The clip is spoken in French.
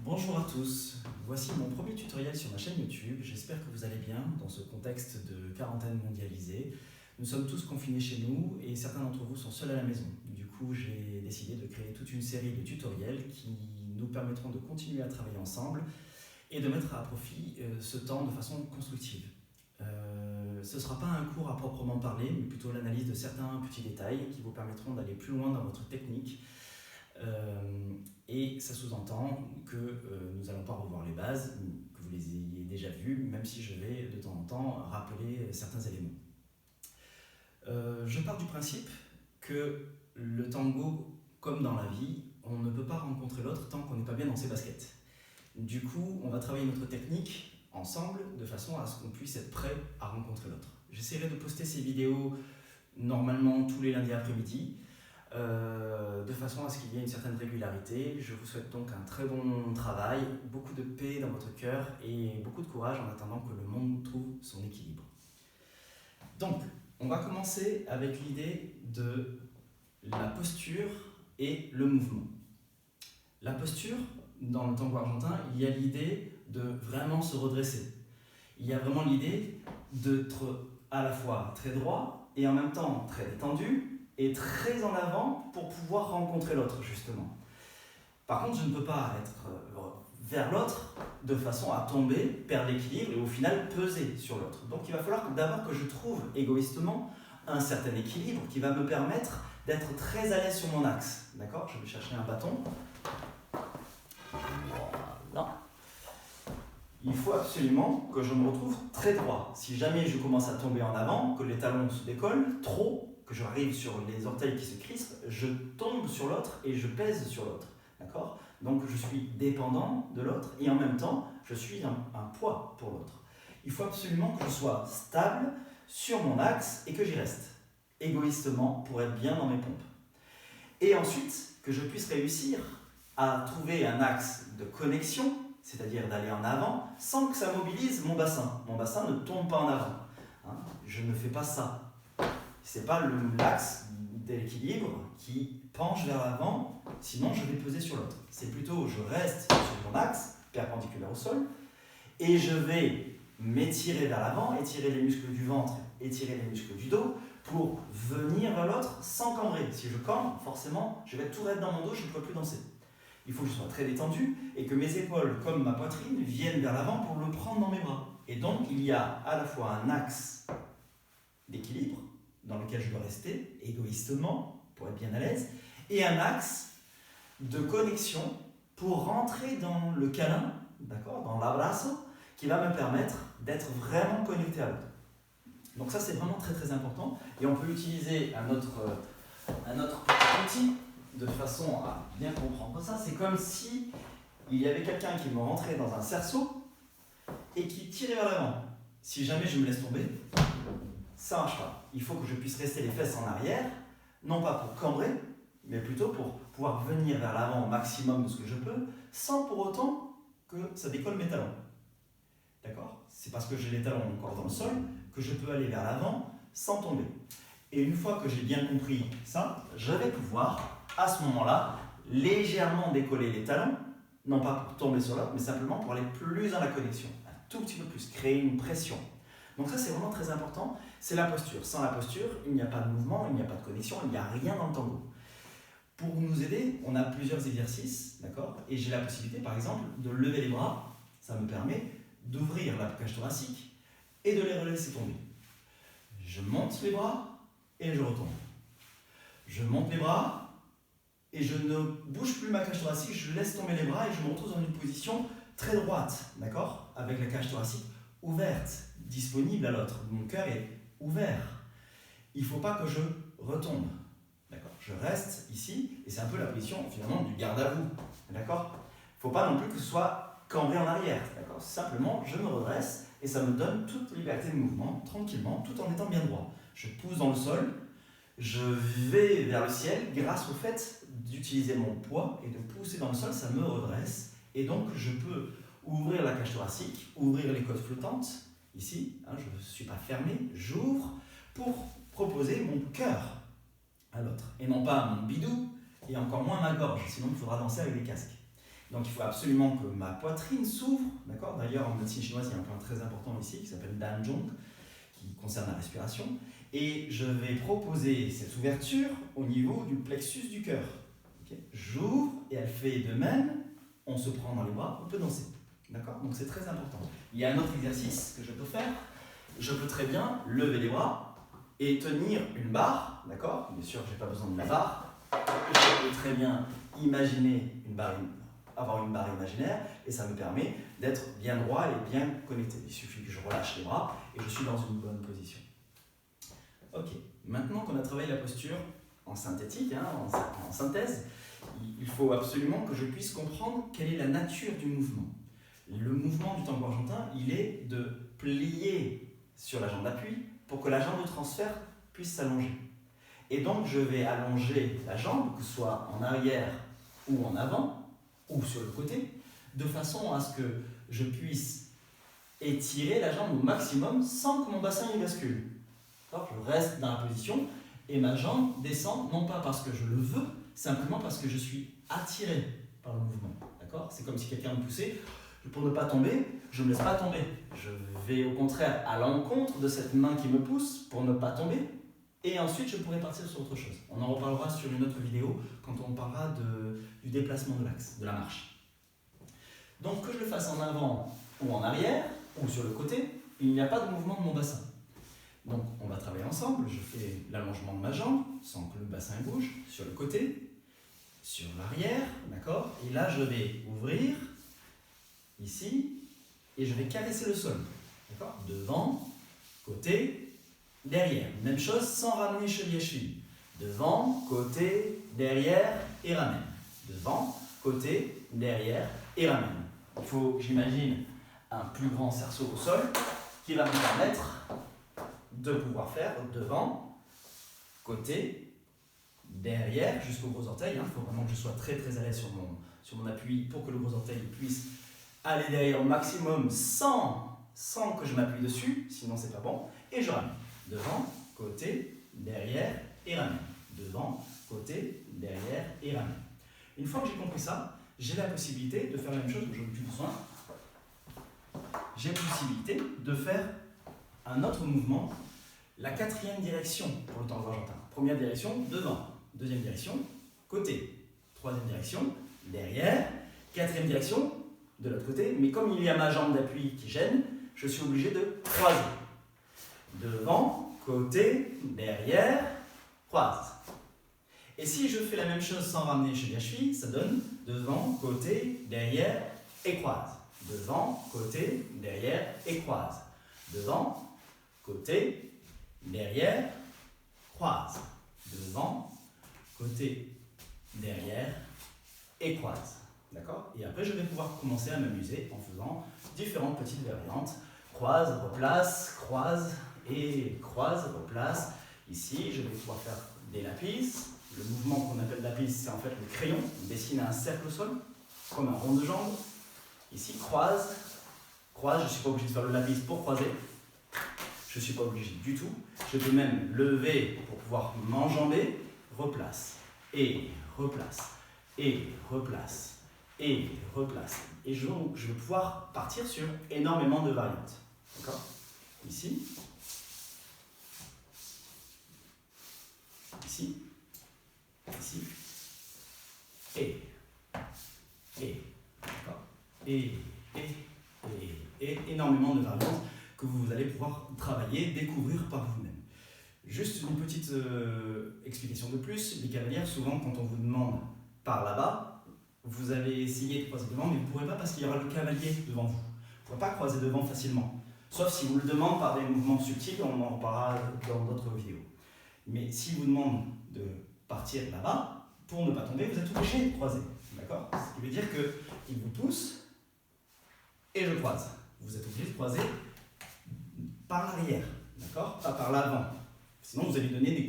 Bonjour à tous, voici mon premier tutoriel sur ma chaîne YouTube. J'espère que vous allez bien dans ce contexte de quarantaine mondialisée. Nous sommes tous confinés chez nous et certains d'entre vous sont seuls à la maison. Du coup, j'ai décidé de créer toute une série de tutoriels qui nous permettront de continuer à travailler ensemble et de mettre à profit ce temps de façon constructive. Ce ne sera pas un cours à proprement parler, mais plutôt l'analyse de certains petits détails qui vous permettront d'aller plus loin dans votre technique. Et ça sous-entend que nous n'allons pas revoir les bases, que vous les ayez déjà vues, même si je vais de temps en temps rappeler certains éléments. Je pars du principe que le tango, comme dans la vie, on ne peut pas rencontrer l'autre tant qu'on n'est pas bien dans ses baskets. Du coup, on va travailler notre technique ensemble de façon à ce qu'on puisse être prêt à rencontrer l'autre. J'essaierai de poster ces vidéos normalement tous les lundis après-midi, de façon à ce qu'il y ait une certaine régularité. Je vous souhaite donc un très bon travail, beaucoup de paix dans votre cœur et beaucoup de courage en attendant que le monde trouve son équilibre. Donc, on va commencer avec l'idée de la posture et le mouvement. La posture, dans le tango argentin, il y a l'idée de vraiment se redresser. Il y a vraiment l'idée d'être à la fois très droit et en même temps très détendu et très en avant pour pouvoir rencontrer l'autre, justement. Par contre, je ne peux pas être vers l'autre de façon à tomber, perdre l'équilibre et au final peser sur l'autre. Donc il va falloir d'abord que je trouve égoïstement un certain équilibre qui va me permettre d'être très à l'aise sur mon axe. D'accord ? Je vais chercher un bâton. Voilà. Il faut absolument que je me retrouve très droit. Si jamais je commence à tomber en avant, que les talons se décollent trop, que j'arrive sur les orteils qui se crispent, je tombe sur l'autre et je pèse sur l'autre. D'accord ? Donc je suis dépendant de l'autre et en même temps, je suis un poids pour l'autre. Il faut absolument que je sois stable sur mon axe et que j'y reste, égoïstement, pour être bien dans mes pompes. Et ensuite, que je puisse réussir à trouver un axe de connexion, c'est-à-dire d'aller en avant, sans que ça mobilise mon bassin. Mon bassin ne tombe pas en avant. Je ne fais pas ça. Ce n'est pas l'axe d'équilibre qui penche vers l'avant, sinon je vais peser sur l'autre. C'est plutôt je reste sur mon axe, perpendiculaire au sol, et je vais m'étirer vers l'avant, étirer les muscles du ventre, étirer les muscles du dos, pour venir vers l'autre sans cambrer. Si je cambre, forcément, je vais être tout raide dans mon dos, je ne pourrai plus danser. Il faut que je sois très détendu et que mes épaules, comme ma poitrine, viennent vers l'avant pour le prendre dans mes bras. Et donc, il y a à la fois un axe d'équilibre, dans lequel je dois rester égoïstement pour être bien à l'aise, et un axe de connexion pour rentrer dans le câlin, d'accord, dans l'abrazo, qui va me permettre d'être vraiment connecté à l'autre. Donc ça c'est vraiment très très important et on peut utiliser un autre petit outil de façon à bien comprendre ça. C'est comme si il y avait quelqu'un qui me rentrait dans un cerceau et qui tirait vers l'avant. Si jamais je me laisse tomber, ça ne marche pas. Il faut que je puisse rester les fesses en arrière, non pas pour cambrer, mais plutôt pour pouvoir venir vers l'avant au maximum de ce que je peux, sans pour autant que ça décolle mes talons. D'accord ? C'est parce que j'ai les talons encore dans le sol que je peux aller vers l'avant sans tomber. Et une fois que j'ai bien compris ça, je vais pouvoir, à ce moment-là, légèrement décoller les talons, non pas pour tomber sur l'autre, mais simplement pour aller plus dans la connexion, un tout petit peu plus, créer une pression. Donc ça c'est vraiment très important, c'est la posture. Sans la posture, il n'y a pas de mouvement, il n'y a pas de connexion, il n'y a rien dans le tango. Pour nous aider, on a plusieurs exercices, d'accord ? Et j'ai la possibilité par exemple de lever les bras, ça me permet d'ouvrir la cage thoracique et de les laisser tomber. Je monte les bras et je retombe. Je monte les bras et je ne bouge plus ma cage thoracique, je laisse tomber les bras et je me retrouve dans une position très droite, d'accord ? Avec la cage thoracique ouverte, disponible à l'autre. Mon cœur est ouvert. Il ne faut pas que je retombe. D'accord ? Je reste ici et c'est un peu la position finalement du garde à vous. D'accord ? Il ne faut pas non plus que ce soit cambré en arrière. D'accord ? Simplement, je me redresse et ça me donne toute liberté de mouvement, tranquillement, tout en étant bien droit. Je pousse dans le sol, je vais vers le ciel grâce au fait d'utiliser mon poids et de pousser dans le sol, ça me redresse et donc je peux ouvrir la cage thoracique, ouvrir les côtes flottantes, ici, je ne suis pas fermé, j'ouvre pour proposer mon cœur à l'autre et non pas mon bidou et encore moins ma gorge, sinon il faudra danser avec des casques. Donc il faut absolument que ma poitrine s'ouvre, d'accord? D'ailleurs, en médecine chinoise, il y a un point très important ici qui s'appelle Danzhong, qui concerne la respiration. Et je vais proposer cette ouverture au niveau du plexus du cœur. Okay? J'ouvre et elle fait de même. On se prend dans les bras, on peut danser. D'accord? Donc c'est très important. Il y a un autre exercice que je peux faire. Je peux très bien lever les bras et tenir une barre. D'accord? Bien sûr, je n'ai pas besoin de la barre. Je peux très bien imaginer avoir une barre imaginaire et ça me permet d'être bien droit et bien connecté. Il suffit que je relâche les bras et je suis dans une bonne position. Ok, maintenant qu'on a travaillé la posture en synthétique, en synthèse, il faut absolument que je puisse comprendre quelle est la nature du mouvement. Le mouvement du tango argentin, il est de plier sur la jambe d'appui pour que la jambe de transfert puisse s'allonger. Et donc je vais allonger la jambe, que ce soit en arrière ou en avant, ou sur le côté, de façon à ce que je puisse étirer la jambe au maximum sans que mon bassin y bascule. Je reste dans la position et ma jambe descend, non pas parce que je le veux, simplement parce que je suis attiré par le mouvement. D'accord ? C'est comme si quelqu'un me poussait. Pour ne pas tomber, je ne me laisse pas tomber. Je vais au contraire à l'encontre de cette main qui me pousse pour ne pas tomber. Et ensuite, je pourrai partir sur autre chose. On en reparlera sur une autre vidéo quand on parlera du déplacement de l'axe, de la marche. Donc, que je le fasse en avant ou en arrière, ou sur le côté, il n'y a pas de mouvement de mon bassin. Donc, on va travailler ensemble. Je fais l'allongement de ma jambe sans que le bassin bouge, sur le côté, sur l'arrière, d'accord ? Et là, je vais ouvrir, ici, et je vais caresser le sol, d'accord ? Devant, côté, derrière. Même chose sans ramener cheville à cheville. Devant, côté, derrière et ramène. Devant, côté, derrière et ramène. Il faut que j'imagine un plus grand cerceau au sol qui va me permettre de pouvoir faire devant, côté, derrière, jusqu'au gros orteil. Il faut vraiment que je sois très très à l'aise sur mon appui pour que le gros orteil puisse aller derrière au maximum sans que je m'appuie dessus, sinon c'est pas bon. Et je ramène. Devant, côté, derrière et ramène. Devant, côté, derrière et ramène. Une fois que j'ai compris ça, j'ai la possibilité de faire la même chose que j'en ai plus besoin. J'ai la possibilité de faire un autre mouvement, la quatrième direction pour le tango argentin. Première direction, devant. Deuxième direction, côté. Troisième direction, derrière. Quatrième direction, de l'autre côté. Mais comme il y a ma jambe d'appui qui gêne, je suis obligé de croiser. Devant, côté, derrière, croise. Et si je fais la même chose sans ramener cheville à cheville, ça donne devant, côté, derrière et croise. Devant, côté, derrière et croise. Devant, côté, derrière, croise. Devant, côté, derrière et croise. D'accord ? Et après, je vais pouvoir commencer à m'amuser en faisant différentes petites variantes. Croise, replace, croise et croise, replace. Ici, je vais pouvoir faire des lapis. Le mouvement qu'on appelle lapis, c'est en fait le crayon. On dessine un cercle au sol, comme un rond de jambe. Ici, croise, croise. Je ne suis pas obligé de faire le lapis pour croiser. Je ne suis pas obligé du tout. Je peux même lever pour pouvoir m'enjamber. Replace, et replace, et replace, et replace. Et je vais pouvoir partir sur énormément de variantes. D'accord ? Ici. Ici. Ici. Et. D'accord ? Et énormément de variantes que vous allez pouvoir travailler, découvrir par vous-même. Juste une petite explication de plus. Les cavalières, souvent, quand on vous demande par là-bas, vous allez essayer de croiser devant, mais vous ne pourrez pas parce qu'il y aura le cavalier devant vous. Vous ne pourrez pas croiser devant facilement. Sauf si vous le demandez par des mouvements subtils, on en reparlera dans d'autres vidéos. Mais si vous demande de partir là-bas, pour ne pas tomber, vous êtes obligé de croiser. D'accord ? Ce qui veut dire qu'il vous pousse et je croise. Vous êtes obligé de croiser par l'arrière, d'accord ? Pas par l'avant. Sinon, vous allez donner des coups.